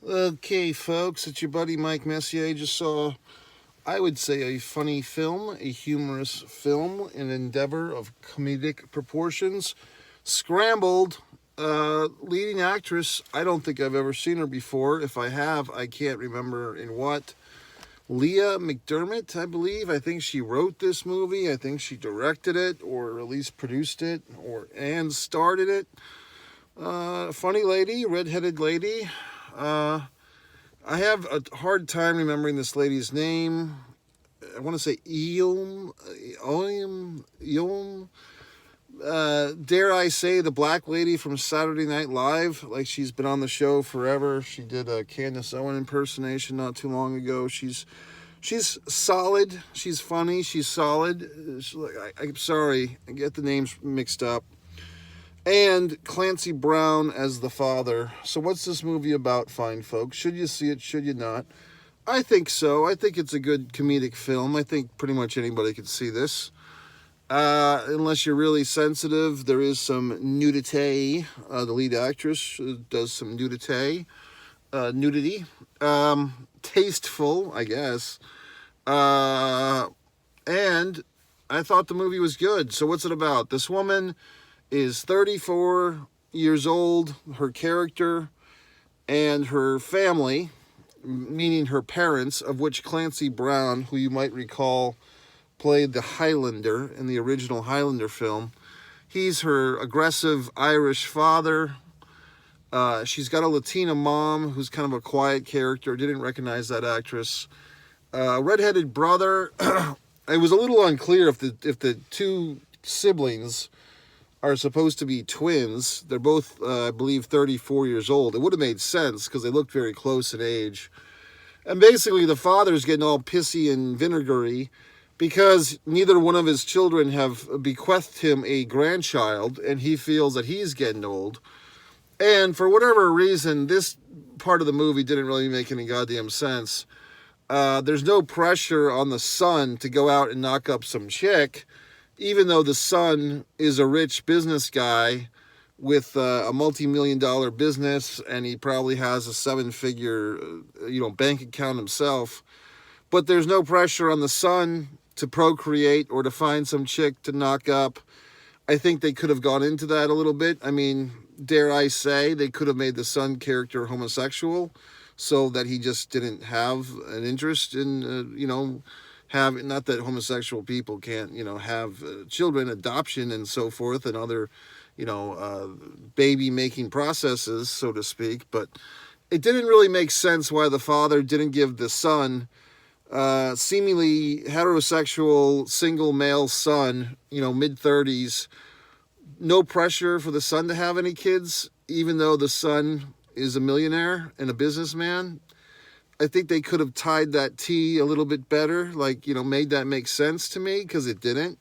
Okay, folks, it's your buddy Mike Messier. Just saw, I would say, a funny film, a humorous film, an endeavor of comedic proportions. Scrambled, leading actress. I don't think I've ever seen her before. If I have, I can't remember in what. Leah McDermott, I believe. I think she wrote this movie. I think she directed it, or at least produced it, and started it. Funny lady, redheaded lady. Uh, I have a hard time remembering this lady's name. I want to say Eom. Dare I say the black lady from Saturday Night Live? Like she's been on the show forever. She did a Candace Owen impersonation not too long ago. She's solid. She's funny. She's solid. I'm sorry, I get the names mixed up. And Clancy Brown as the father. So what's this movie about, fine folks? Should you see it? Should you not? I think so. I think it's a good comedic film. I think pretty much anybody could see this. Unless you're really sensitive, there is some nudity. The lead actress does some nudity. Tasteful, I guess. And I thought the movie was good. So what's it about? This woman is 34 years old. Her character and her family, meaning her parents, of which Clancy Brown, who you might recall played the Highlander in the original Highlander film. He's her aggressive Irish father. She's got a Latina mom who's kind of a quiet character. Didn't recognize that actress. Redheaded brother. It was a little unclear if the two siblings are supposed to be twins. They're both, I believe, 34 years old. It would have made sense because they looked very close in age. And basically, the father's getting all pissy and vinegary because neither one of his children have bequeathed him a grandchild, and he feels that he's getting old. And for whatever reason, this part of the movie didn't really make any goddamn sense. There's no pressure on the son to go out and knock up some chick, even though the son is a rich business guy with a multi-million-dollar business, and he probably has a seven-figure, bank account himself. But there's no pressure on the son to procreate or to find some chick to knock up. I think they could have gone into that a little bit. I mean, dare I say, they could have made the son character homosexual so that he just didn't have an interest in, have, not that homosexual people can't, have children, adoption and so forth, and other, baby making processes, so to speak. But it didn't really make sense why the father didn't give the son, seemingly heterosexual, single male son, mid-30s, no pressure for the son to have any kids, even though the son is a millionaire and a businessman. I think they could have tied that T a little bit better, made that make sense to me, because it didn't.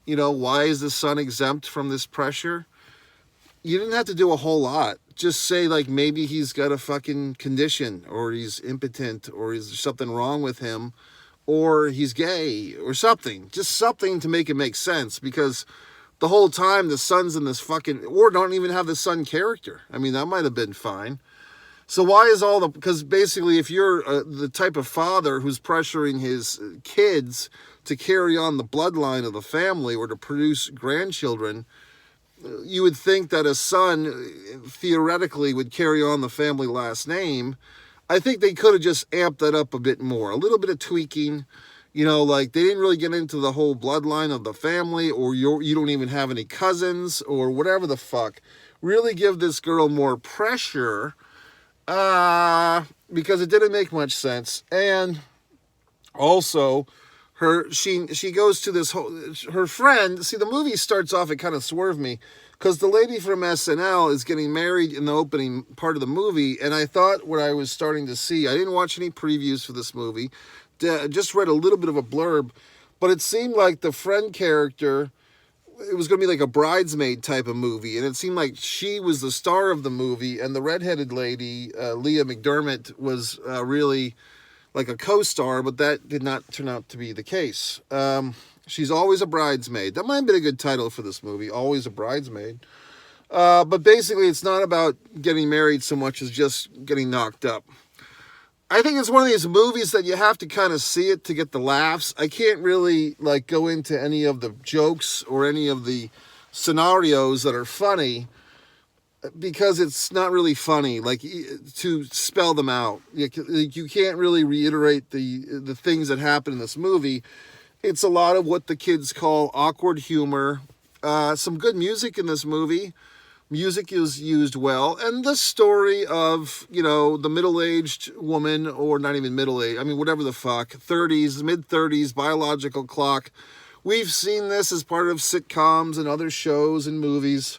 Why is the son exempt from this pressure? You didn't have to do a whole lot. Just say, maybe he's got a fucking condition, or he's impotent, or is something wrong with him, or he's gay, or something. Just something to make it make sense, because the whole time the son's in this fucking, or don't even have the son character. I mean, that might have been fine. So why is because basically if you're the type of father who's pressuring his kids to carry on the bloodline of the family or to produce grandchildren, you would think that a son theoretically would carry on the family last name. I think they could have just amped that up a bit more, a little bit of tweaking. They didn't really get into the whole bloodline of the family, or you don't even have any cousins or whatever the fuck. Really give this girl more pressure. Because it didn't make much sense. And also, she goes to her friend. See, the movie starts off, it kind of swerved me, because the lady from SNL is getting married in the opening part of the movie, and I thought what I was starting to see, I didn't watch any previews for this movie, just read a little bit of a blurb, but it seemed like the friend character, it was going to be like a bridesmaid type of movie, and it seemed like she was the star of the movie, and the redheaded lady, Leah McDermott, was really like a co-star, but that did not turn out to be the case. She's always a bridesmaid. That might have been a good title for this movie, Always a Bridesmaid. But basically, it's not about getting married so much as just getting knocked up. I think it's one of these movies that you have to kind of see it to get the laughs. I can't really like go into any of the jokes or any of the scenarios that are funny because it's not really funny. Like to spell them out, you can't really reiterate the things that happen in this movie. It's a lot of what the kids call awkward humor. Some good music in this movie. Music is used well, and the story of, the middle-aged woman, or not even middle-aged, I mean, whatever the fuck, 30s, mid-30s, biological clock. We've seen this as part of sitcoms and other shows and movies.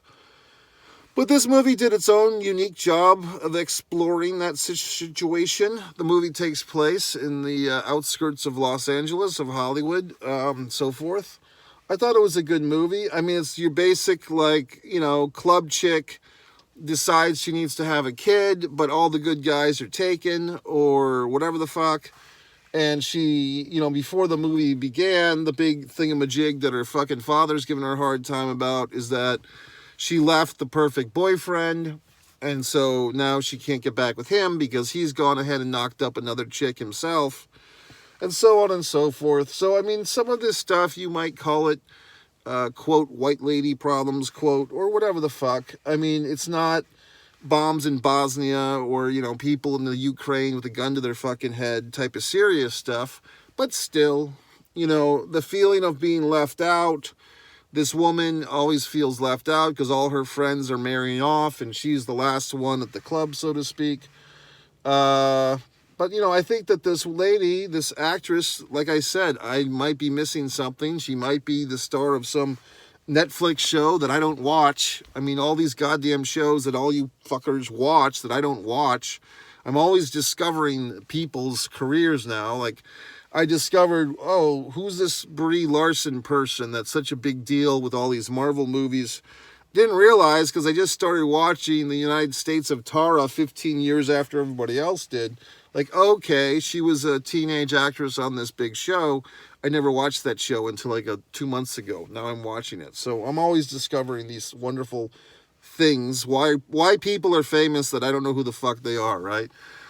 But this movie did its own unique job of exploring that situation. The movie takes place in the outskirts of Los Angeles, of Hollywood, so forth. I thought it was a good movie. I mean, it's your basic, club chick decides she needs to have a kid, but all the good guys are taken, or whatever the fuck. And she, before the movie began, the big thingamajig that her fucking father's giving her a hard time about is that she left the perfect boyfriend, and so now she can't get back with him because he's gone ahead and knocked up another chick himself. And so on and so forth. So, I mean, some of this stuff, you might call it, quote, white lady problems, quote, or whatever the fuck. I mean, it's not bombs in Bosnia or, people in the Ukraine with a gun to their fucking head type of serious stuff. But still, the feeling of being left out. This woman always feels left out because all her friends are marrying off and she's the last one at the club, so to speak. But, I think that this lady, this actress, like I said, I might be missing something. She might be the star of some Netflix show that I don't watch. I mean, all these goddamn shows that all you fuckers watch that I don't watch. I'm always discovering people's careers now. Like, I discovered, who's this Brie Larson person that's such a big deal with all these Marvel movies? Didn't realize because I just started watching The United States of Tara 15 years after everybody else did. Like, okay, she was a teenage actress on this big show. I never watched that show until 2 months ago. Now I'm watching it. So I'm always discovering these wonderful things. Why people are famous that I don't know who the fuck they are, right?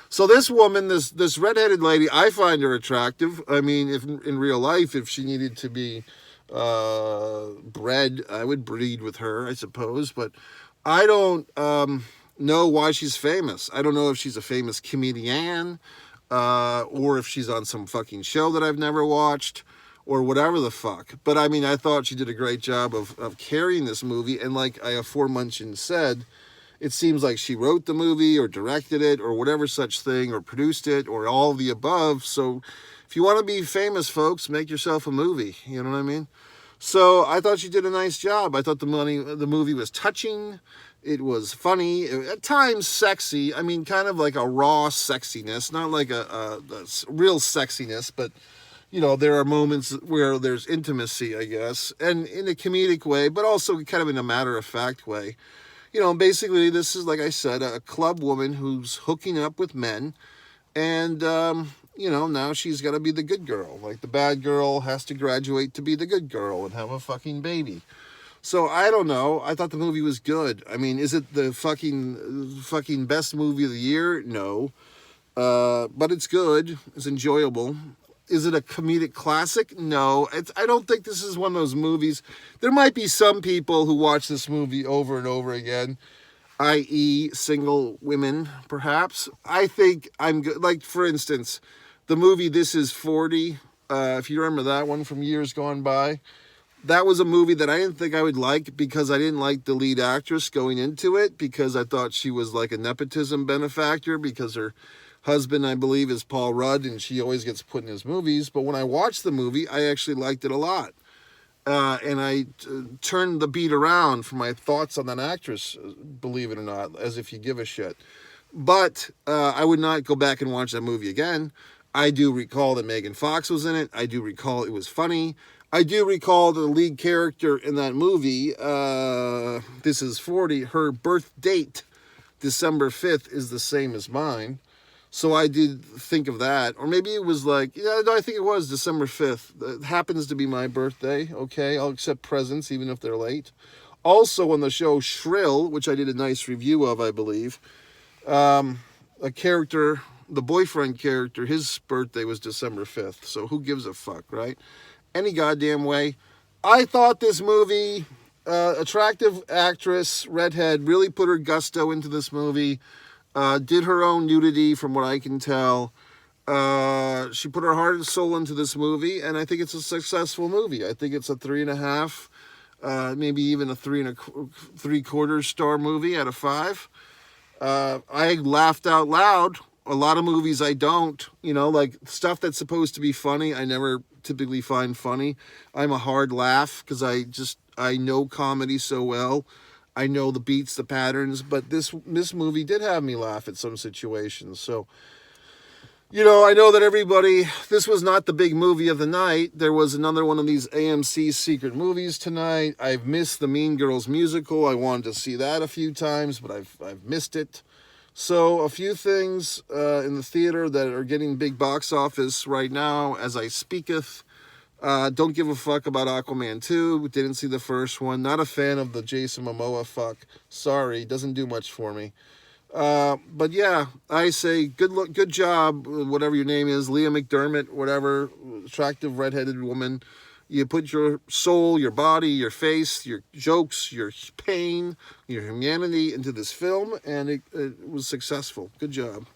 So this woman, this redheaded lady, I find her attractive. I mean, if in real life, if she needed to be bred, I would breed with her, I suppose. But I don't know why she's famous. I don't know if she's a famous comedian or if she's on some fucking show that I've never watched or whatever the fuck. But I mean, I thought she did a great job of carrying this movie. And like I aforementioned said, it seems like she wrote the movie or directed it or whatever such thing or produced it or all of the above. So if you want to be famous, folks, make yourself a movie. You know what I mean? So I thought she did a nice job. I thought the movie was touching. It was funny, at times sexy. I mean, kind of like a raw sexiness, not like a real sexiness, but, there are moments where there's intimacy, I guess, and in a comedic way, but also kind of in a matter-of-fact way. Basically, this is, like I said, a club woman who's hooking up with men, and, now she's got to be the good girl. Like, the bad girl has to graduate to be the good girl and have a fucking baby. So, I don't know. I thought the movie was good. I mean, is it the fucking best movie of the year? No. But it's good. It's enjoyable. Is it a comedic classic? No. I don't think this is one of those movies. There might be some people who watch this movie over and over again, i.e. single women, perhaps. I think I'm good. Like, for instance, the movie This Is 40, if you remember that one from years gone by, that was a movie that I didn't think I would like because I didn't like the lead actress going into it because I thought she was like a nepotism benefactor because her husband, I believe, is Paul Rudd and she always gets put in his movies. But when I watched the movie, I actually liked it a lot. And I turned the beat around for my thoughts on that actress, believe it or not, as if you give a shit. But I would not go back and watch that movie again. I do recall that Megan Fox was in it. I do recall it was funny. I do recall the lead character in that movie, This Is 40, her birth date, December 5th, is the same as mine. So I did think of that. Or maybe it was I think it was December 5th. It happens to be my birthday, okay? I'll accept presents even if they're late. Also on the show Shrill, which I did a nice review of, I believe, a character, the boyfriend character, his birthday was December 5th. So who gives a fuck, right? Any goddamn way. I thought this movie, attractive actress, redhead, really put her gusto into this movie. Did her own nudity, from what I can tell. She put her heart and soul into this movie, and I think it's a successful movie. I think it's a 3.5, maybe even a 3.75 star movie out of 5. I laughed out loud. A lot of movies I don't, like stuff that's supposed to be funny, I never typically find funny. I'm a hard laugh because I know comedy so well. I know the beats, the patterns, but this movie did have me laugh at some situations. So, I know that this was not the big movie of the night. There was another one of these AMC secret movies tonight. I've missed the Mean Girls musical. I wanted to see that a few times, but I've missed it. So a few things in the theater that are getting big box office right now as I speaketh. Don't give a fuck about Aquaman 2. Didn't see the first one. Not a fan of the Jason Momoa fuck. Sorry, doesn't do much for me. But yeah, I say good job, whatever your name is, Leah McDermott, whatever, attractive redheaded woman. You put your soul, your body, your face, your jokes, your pain, your humanity into this film, and it was successful. Good job.